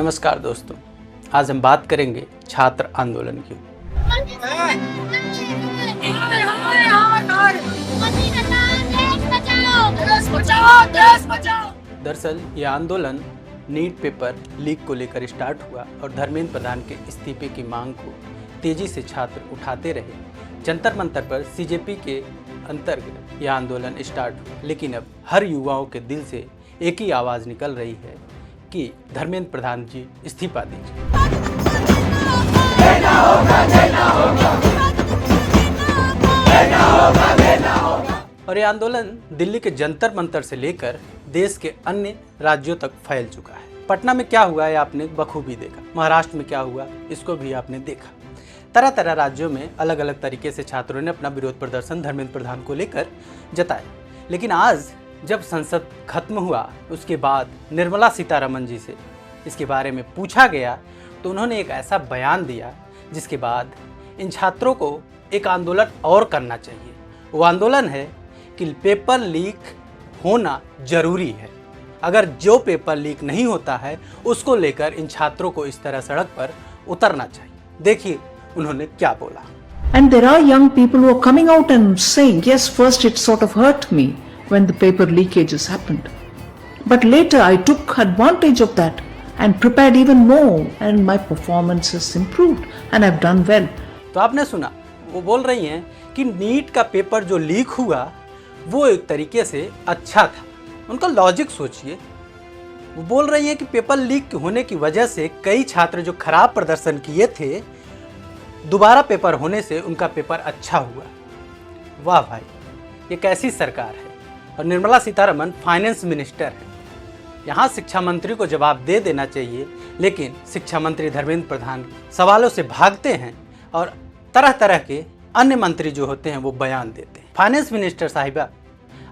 नमस्कार दोस्तों, आज हम बात करेंगे छात्र आंदोलन की। दरअसल ये आंदोलन नीट पेपर लीक को लेकर स्टार्ट हुआ और धर्मेंद्र प्रधान के इस्तीफे की मांग को तेजी से छात्र उठाते रहे। जंतर मंतर पर सीजेपी के अंतर्गत यह आंदोलन स्टार्ट हुआ, लेकिन अब हर युवाओं के दिल से एक ही आवाज़ निकल रही है कि धर्मेंद्र प्रधान जी इस्तीफा दीजिए। और ये आंदोलन दिल्ली के जंतर मंतर से लेकर देश के अन्य राज्यों तक फैल चुका है। पटना में क्या हुआ है आपने बखूबी देखा, महाराष्ट्र में क्या हुआ इसको भी आपने देखा। तरह तरह राज्यों में अलग अलग तरीके से छात्रों ने अपना विरोध प्रदर्शन धर्मेंद्र प्रधान को लेकर जताया। लेकिन आज जब संसद खत्म हुआ उसके बाद निर्मला सीतारमण जी से इसके बारे में पूछा गया तो उन्होंने एक ऐसा बयान दिया जिसके बाद इन छात्रों को एक आंदोलन और करना चाहिए। वो आंदोलन है कि पेपर लीक होना जरूरी है। अगर जो पेपर लीक नहीं होता है उसको लेकर इन छात्रों को इस तरह सड़क पर उतरना चाहिए। देखिए उन्होंने क्या बोला। And there are young people who are coming out and saying, yes, first it sort of hurt me when the paper leakages happened. But later I took advantage of that and prepared even more and my performance has improved and I've done well. तो आपने सुना, वो बोल रही हैं कि NEET का paper जो लीक हुआ वो एक तरीके से अच्छा था। उनका लॉजिक सोचिए, वो बोल रही हैं कि पेपर लीक होने की वजह से कई छात्र जो खराब प्रदर्शन किए थे दोबारा पेपर होने से उनका पेपर अच्छा हुआ। वाह भाई, ये कैसी सरकार है। और निर्मला सीतारमण फाइनेंस मिनिस्टर है, यहाँ शिक्षा मंत्री को जवाब दे देना चाहिए, लेकिन शिक्षा मंत्री धर्मेंद्र प्रधान सवालों से भागते हैं और तरह तरह के अन्य मंत्री जो होते हैं वो बयान देते हैं। फाइनेंस मिनिस्टर साहिबा,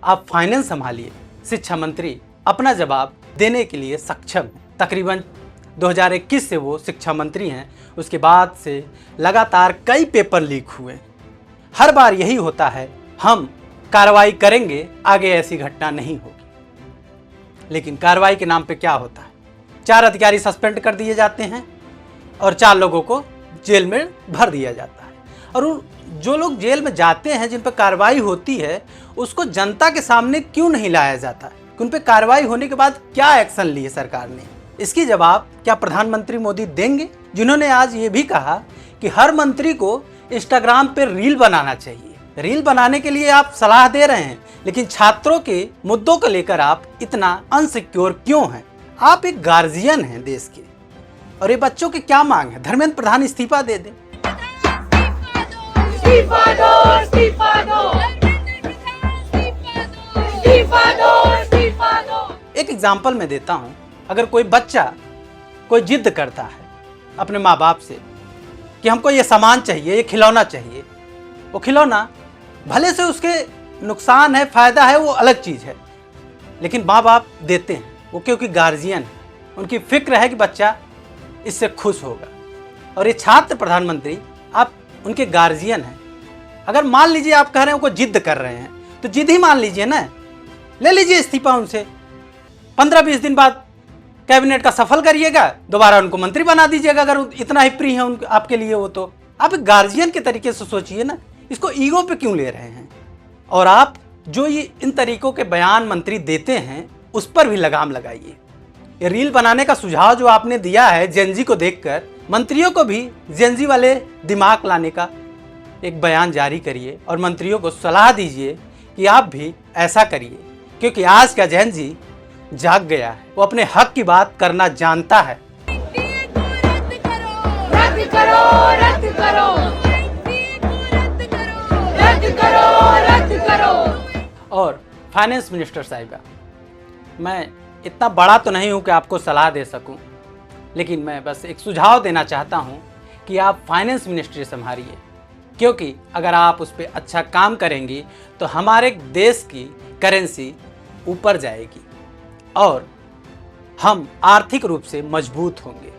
आप फाइनेंस संभालिए, शिक्षा मंत्री अपना जवाब देने के लिए सक्षम है। तकरीबन 2021 से वो शिक्षा मंत्री हैं, उसके बाद से लगातार कई पेपर लीक हुए। हर बार यही होता है, हम कार्रवाई करेंगे, आगे ऐसी घटना नहीं होगी। लेकिन कार्रवाई के नाम पे क्या होता है, 4 अधिकारी सस्पेंड कर दिए जाते हैं और 4 लोगों को जेल में भर दिया जाता है। और जो लोग जेल में जाते हैं, जिन पर कार्रवाई होती है, उसको जनता के सामने क्यों नहीं लाया जाता कि उन पर कार्रवाई होने के बाद क्या एक्शन लिए सरकार ने। इसकी जवाब क्या प्रधानमंत्री मोदी देंगे, जिन्होंने आज ये भी कहा कि हर मंत्री को इंस्टाग्राम पे रील बनाना चाहिए। रील बनाने के लिए आप सलाह दे रहे हैं, लेकिन छात्रों के मुद्दों को लेकर आप इतना अनसिक्योर क्यों हैं। आप एक गार्जियन हैं देश के, और ये बच्चों की क्या मांग है, धर्मेंद्र प्रधान इस्तीफा दे दें। एक एग्जाम्पल मैं देता हूं, अगर कोई बच्चा कोई जिद करता है अपने माँ बाप से कि हमको ये सामान चाहिए, ये खिलौना चाहिए, वो खिलौना भले से उसके नुकसान है फायदा है वो अलग चीज़ है, लेकिन माँ बाप देते हैं वो, क्योंकि गार्जियन है, उनकी फिक्र है कि बच्चा इससे खुश होगा। और ये छात्र प्रधानमंत्री, आप उनके गार्जियन हैं। अगर मान लीजिए आप कह रहे हैं वो जिद कर रहे हैं तो जिद ही मान लीजिए ना, ले लीजिए इस्तीफा उनसे, 15-20 दिन बाद कैबिनेट का सफल करिएगा, दोबारा उनको मंत्री बना दीजिएगा। अगर इतना ही प्रिय है आपके लिए वो, तो आप एक गार्जियन के तरीके से सोचिए ना, इसको ईगो पे क्यों ले रहे हैं। और आप जो ये इन तरीकों के बयान मंत्री देते हैं उस पर भी लगाम लगाइए। ये रील बनाने का सुझाव जो आपने दिया है जेनजी को देखकर, मंत्रियों को भी जेनजी वाले दिमाग लाने का एक बयान जारी करिए और मंत्रियों को सलाह दीजिए कि आप भी ऐसा करिए, क्योंकि आज का जेनजी जाग गया है, वो अपने हक की बात करना जानता है। और फाइनेंस मिनिस्टर साहिबा, मैं इतना बड़ा तो नहीं हूं कि आपको सलाह दे सकूं, लेकिन मैं बस एक सुझाव देना चाहता हूं कि आप फाइनेंस मिनिस्ट्री संभालिए, क्योंकि अगर आप उस पर अच्छा काम करेंगी तो हमारे देश की करेंसी ऊपर जाएगी और हम आर्थिक रूप से मजबूत होंगे।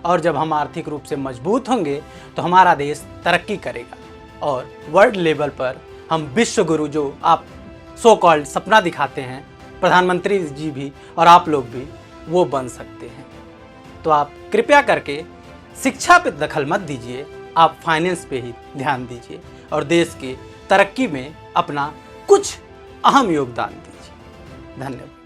और जब हम आर्थिक रूप से मजबूत होंगे तो हमारा देश तरक्की करेगा और वर्ल्ड लेवल पर हम विश्व गुरु, जो आप सो कॉल्ड सपना दिखाते हैं, प्रधानमंत्री जी भी और आप लोग भी, वो बन सकते हैं। तो आप कृपया करके शिक्षा पे दखल मत दीजिए, आप फाइनेंस पे ही ध्यान दीजिए और देश की तरक्की में अपना कुछ अहम योगदान दीजिए। धन्यवाद।